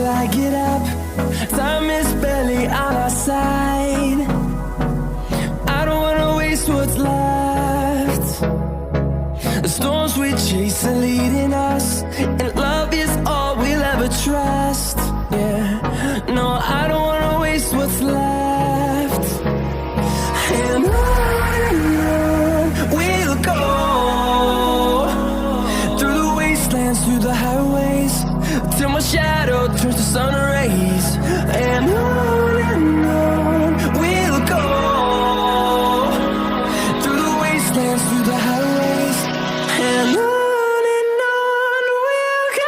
I get up. Time is barely on our side. I don't wanna waste what's left. The storms we chase are leading us, and love is all we'll ever trust. Yeah, no, I don't wanna waste what's left. And on we'll go, through the wastelands, through the highways, till my shadow turns to sun rays. And on we'll go, through the wastelands, through the highways, and on we'll go.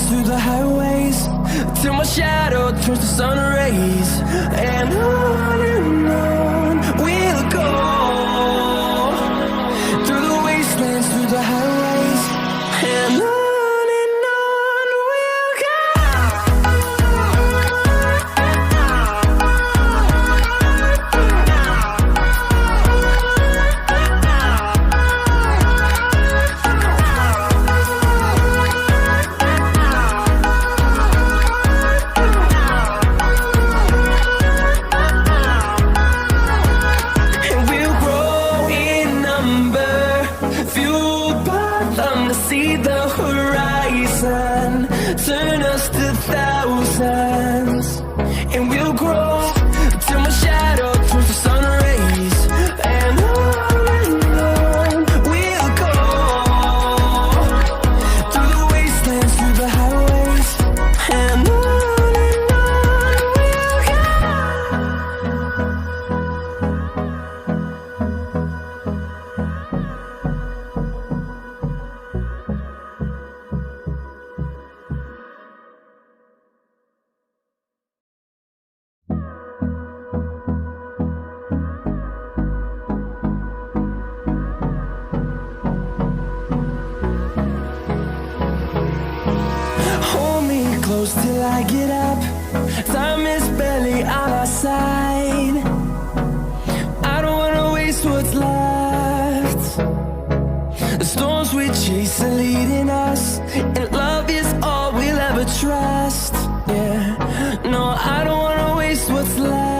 Through the highways, till my shadow turns to sun rays. And on we'll go, through the wastelands, through the highways, and on we'll go. See the horizon, turn us to thousands, and we'll grow till my shadow turns to sun rays. And on we'll go, through the wastelands, through the highways, and on we'll go. Close till I get up. Time is barely on our side. I don't wanna waste what's left. The storms we chase are leading us, and love is all we'll ever trust. Yeah, no, I don't wanna waste what's left.